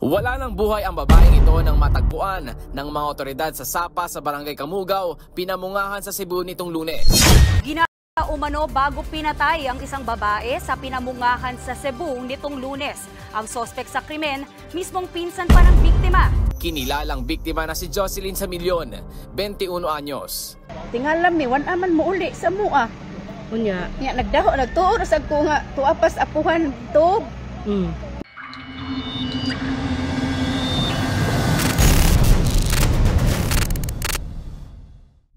Wala nang buhay ang babaeng ito nang matagpuan ng mga otoridad sa Sapa sa Barangay Kamugaw, pinamungahan sa Cebu nitong Lunes. Umano bago pinatay ang isang babae sa pinamungahan sa Cebu nitong Lunes. Ang sospek sa krimen, mismong pinsan pa ng biktima. Kinilalang biktima na si Jocelyn Samilyon, 21 anyos. Tingalam mi, wanaman mo uli sa mua. Unya. Nga nagdaho, nagtuor sa ko nga, tuapas apuhan to.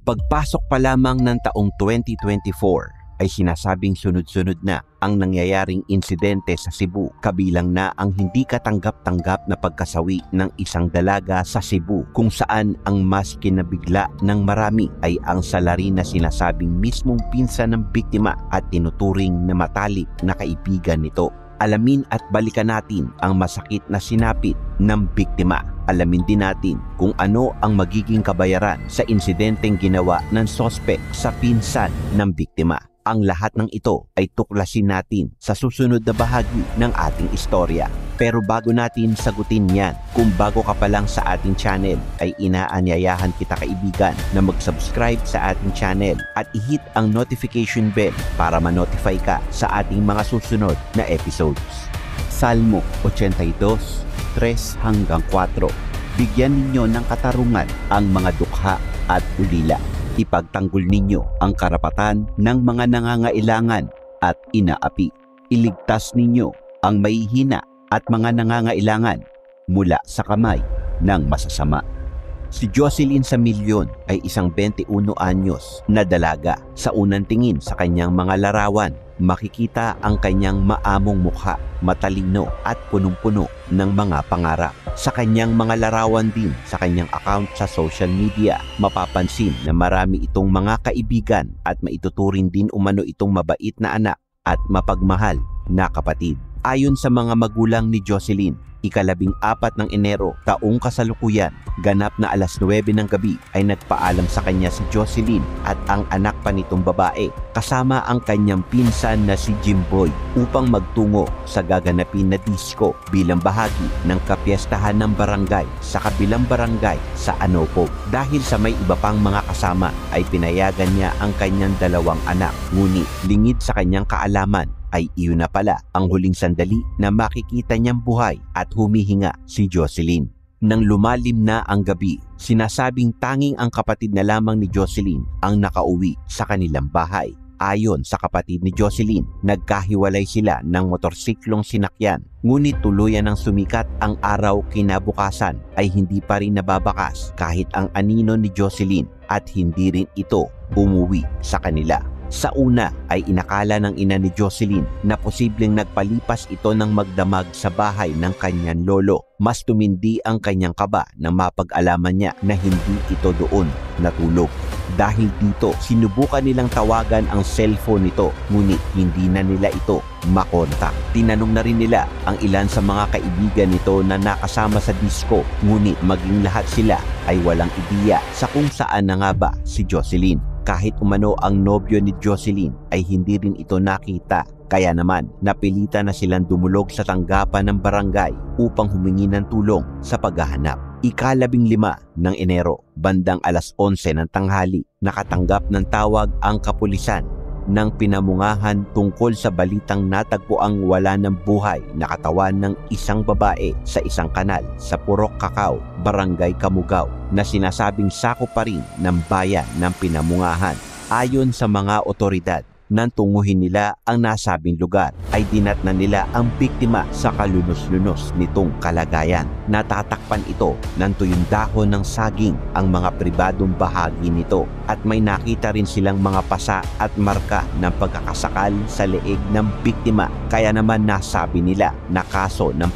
Pagpasok pa lamang ng taong 2024 ay sinasabing sunod-sunod na ang nangyayaring insidente sa Cebu, kabilang na ang hindi katanggap-tanggap na pagkasawi ng isang dalaga sa Cebu, kung saan ang mas kinabigla ng marami ay ang salarin na sinasabing mismong pinsan ng biktima at tinuturing na matalik na kaibigan nito. Alamin at balikan natin ang masakit na sinapit ng biktima. Alamin din natin kung ano ang magiging kabayaran sa insidenteng ginawa ng sospek sa pinsan ng biktima. Ang lahat ng ito ay tuklasin natin sa susunod na bahagi ng ating istorya. Pero bago natin sagutin yan, kung bago ka pa lang sa ating channel, ay inaanyayahan kita kaibigan na mag-subscribe sa ating channel at i-hit ang notification bell para ma-notify ka sa ating mga susunod na episodes. Salmo 82, 3 hanggang 4. Bigyan ninyo ng katarungan ang mga dukha at ulila. Ipagtanggol ninyo ang karapatan ng mga nangangailangan at inaapi. Iligtas ninyo ang mahihina at mga nangangailangan mula sa kamay ng masasama. Si Jocelyn Samilyon ay isang 21 anyos na dalaga. Sa unang tingin sa kanyang mga larawan, makikita ang kanyang maamong mukha, matalino at punong-puno ng mga pangarap. Sa kanyang mga larawan din sa kanyang account sa social media, mapapansin na marami itong mga kaibigan at maituturing din umano itong mabait na anak at mapagmahal na kapatid. Ayon sa mga magulang ni Jocelyn, ika-14 ng Enero taong kasalukuyan, ganap na alas 9 ng gabi ay nagpaalam sa kanya si Jocelyn at ang anak pa nitong babae kasama ang kanyang pinsan na si Jimboy upang magtungo sa gaganapin na disco bilang bahagi ng kapiestahan ng barangay sa kabilang barangay sa Anoco. Dahil sa may iba pang mga kasama ay pinayagan niya ang kanyang dalawang anak, ngunit lingid sa kanyang kaalaman ay iyon na pala ang huling sandali na makikita niyang buhay at humihinga si Jocelyn. Nang lumalim na ang gabi, sinasabing tanging ang kapatid na lamang ni Jocelyn ang nakauwi sa kanilang bahay. Ayon sa kapatid ni Jocelyn, nagkahiwalay sila ng motorsiklong sinakyan, ngunit tuluyan ng sumikat ang araw kinabukasan ay hindi pa rin nababakas kahit ang anino ni Jocelyn at hindi rin ito umuwi sa kanila. Sa una ay inakala ng ina ni Jocelyn na posibleng nagpalipas ito ng magdamag sa bahay ng kanyang lolo. Mas tumindi ang kanyang kaba nang mapag-alaman niya na hindi ito doon natulog. Dahil dito, sinubukan nilang tawagan ang cellphone nito, ngunit hindi na nila ito makontak. Tinanong na rin nila ang ilan sa mga kaibigan nito na nakasama sa disco, ngunit maging lahat sila ay walang ideya sa kung saan na nga ba si Jocelyn. Kahit umano ang nobyo ni Jocelyn ay hindi rin ito nakita. Kaya naman, napilitan na silang dumulog sa tanggapan ng barangay upang humingi ng tulong sa paghahanap. Ika-15 ng Enero, bandang alas 11 ng tanghali, nakatanggap ng tawag ang kapulisan ng pinamungahan tungkol sa balitang natagpuang wala ng buhay na katawan ng isang babae sa isang kanal sa Purok Kakao, Barangay Kamugaw, na sinasabing sakop pa rin ng bayan ng pinamungahan. Ayon sa mga otoridad, nang tunguhin nila ang nasabing lugar ay dinatnan nila ang biktima sa kalunos-lunos nitong kalagayan. Natatakpan ito ng tuyong dahon ng saging ang mga pribadong bahagi nito at may nakita rin silang mga pasa at marka ng pagkakasakal sa leeg ng biktima. Kaya naman nasabi nila na kaso ng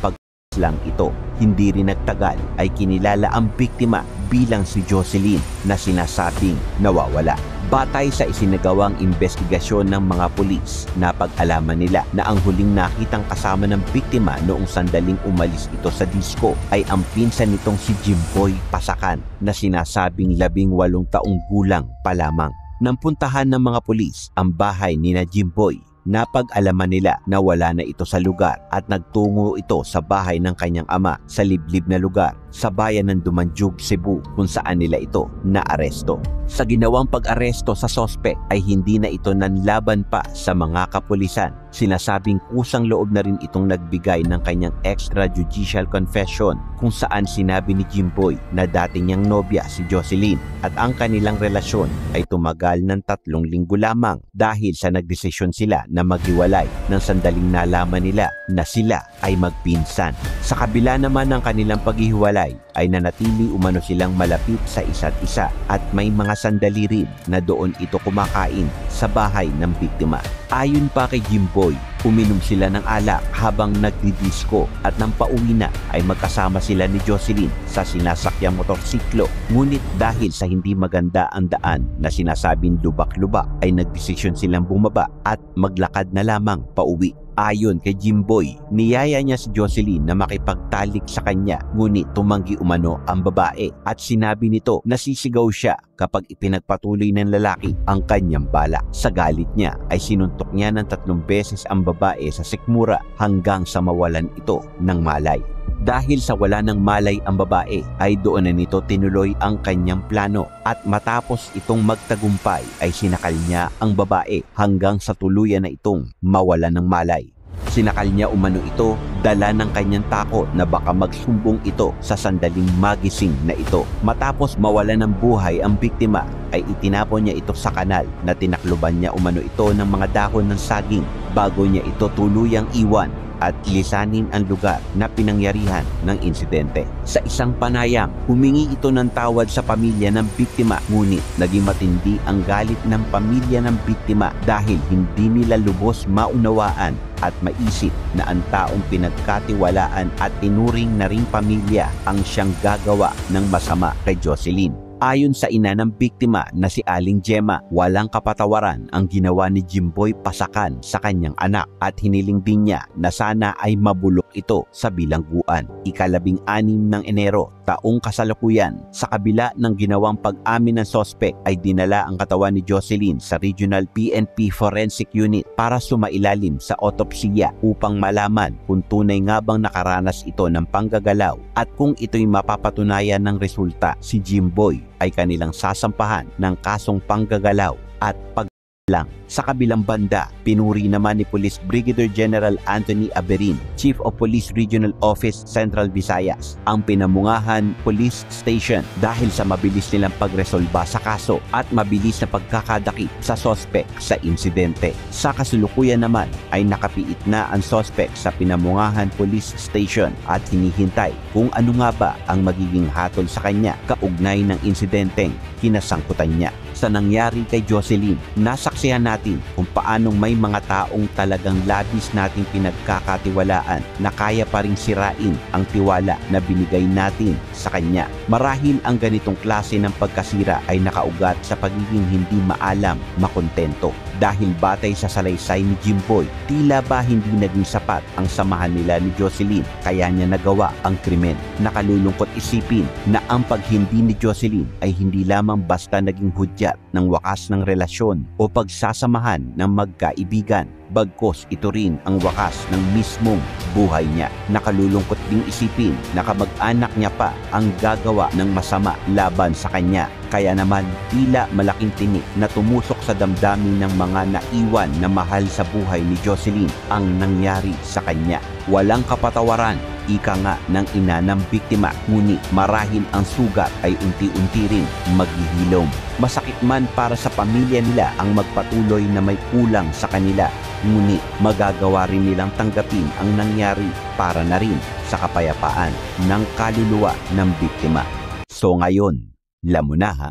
lang ito. Hindi rin nagtagal ay kinilala ang biktima bilang si Jocelyn na sinasabing nawawala. Batay sa isinagawang investigasyon ng mga pulis, napag-alaman nila na ang huling nakitang kasama ng biktima noong sandaling umalis ito sa disco ay ang pinsan nitong si Jimboy Pasakan na sinasabing 18 taong gulang pa lamang. Nang puntahan ng mga pulis ang bahay ni na Jimboy, Napag-alaman nila na wala na ito sa lugar at nagtungo ito sa bahay ng kanyang ama sa liblib na lugar sa bayan ng Dumanjug, Cebu, kung saan nila ito naaresto. Sa ginawang pag-aresto sa sospek ay hindi na ito nanlaban pa sa mga kapulisan. Sinasabing kusang loob na rin itong nagbigay ng kanyang extrajudicial confession kung saan sinabi ni Jimboy na dati niyang nobya si Jocelyn at ang kanilang relasyon ay tumagal ng 3 linggo lamang dahil sa nagdesisyon sila na maghiwalay nang sandaling nalaman nila na sila ay magpinsan. Sa kabila naman ng kanilang paghihiwalay ay nanatili umano silang malapit sa isa't isa at may mga sandali rin na doon ito kumakain sa bahay ng biktima. Ayon pa kay Jimboy, uminom sila ng alak habang nagdidisco at nang pauwi na ay magkasama sila ni Jocelyn sa sinasakyang motorsiklo. Ngunit dahil sa hindi maganda ang daan na sinasabing lubak-lubak ay nagdesisyon silang bumaba at maglakad na lamang pauwi. Ayon kay Jimboy, niyaya niya si Jocelyn na makipagtalik sa kanya ngunit tumanggi umano ang babae at sinabi nito na sisigaw siya kapag ipinagpatuloy ng lalaki ang kanyang balak. Sa galit niya ay sinuntok niya ng 3 beses ang babae sa sikmura hanggang sa mawalan ito ng malay. Dahil sa wala ng malay ang babae ay doon na nito tinuloy ang kanyang plano at matapos itong magtagumpay ay sinakal niya ang babae hanggang sa tuluyan na itong mawalan ng malay. Sinakal niya umano ito dala ng kanyang takot na baka magsumbong ito sa sandaling magising na ito. Matapos mawalan ng buhay ang biktima ay itinapon niya ito sa kanal na tinakluban niya umano ito ng mga dahon ng saging bago niya ito tuluyang iwan at lisanin ang lugar na pinangyarihan ng insidente. Sa isang panayam, humingi ito ng tawad sa pamilya ng biktima ngunit naging matindi ang galit ng pamilya ng biktima dahil hindi nila lubos maunawaan at maisip na ang taong pinagkatiwalaan at tinuring na ring pamilya ang siyang gagawa ng masama kay Jocelyn. Ayon sa ina ng biktima na si Aling Gemma, walang kapatawaran ang ginawa ni Jimboy Pasakan sa kanyang anak at hiniling din niya na sana ay mabulok ito sa bilangguan. Ika-16 ng Enero, taong kasalukuyan, sa kabila ng ginawang pag-amin ng sospek ay dinala ang katawan ni Jocelyn sa Regional PNP Forensic Unit para sumailalim sa otopsiya upang malaman kung tunay nga bang nakaranas ito ng panggagalaw at kung ito'y mapapatunayan ng resulta, si Jimboy ay kanilang sasampahan ng kasong panggagalaw at paglang. Sa kabilang banda, pinuri naman ni Police Brigadier General Anthony Aberin, Chief of Police Regional Office Central Visayas, ang Pinamungahan Police Station dahil sa mabilis nilang pagresolba sa kaso at mabilis na pagkakadakip sa sospek sa insidente. Sa kasulukuyan naman ay nakapiit na ang sospek sa Pinamungahan Police Station at hinihintay kung ano nga ba ang magiging hatol sa kanya kaugnay ng insidenteng kinasangkutan niya. Sa nangyari kay Jocelyn, nasaksihan natin kung paanong may mga taong talagang labis nating pinagkakatiwalaan na kaya pa ring sirain ang tiwala na binigay natin sa kanya. Marahil ang ganitong klase ng pagkasira ay nakaugat sa pagiging hindi maalam, makontento. Dahil batay sa salaysay ni Jimboy, tila ba hindi naging sapat ang samahan nila ni Jocelyn kaya niya nagawa ang krimen. Nakalulungkot isipin na ang paghindi ni Jocelyn ay hindi lamang basta naging hudyat ng wakas ng relasyon o pagsasamahan ng magkaibigan, bagkos ito rin ang wakas ng mismong buhay niya. Nakalulungkot ding isipin na kamag-anak niya pa ang gagawa ng masama laban sa kanya. Kaya naman tila malaking tinik na tumusok sa damdamin ng mga naiwan na mahal sa buhay ni Jocelyn ang nangyari sa kanya. Walang kapatawaran, ika nga ng ina ng biktima, ngunit marahil ang sugat ay unti-unti ring maghihilom. Masakit man para sa pamilya nila ang magpatuloy na may kulang sa kanila, ngunit magagawa rin nilang tanggapin ang nangyari para na rin sa kapayapaan ng kaluluwa ng biktima. So ngayon, alam mo na ha?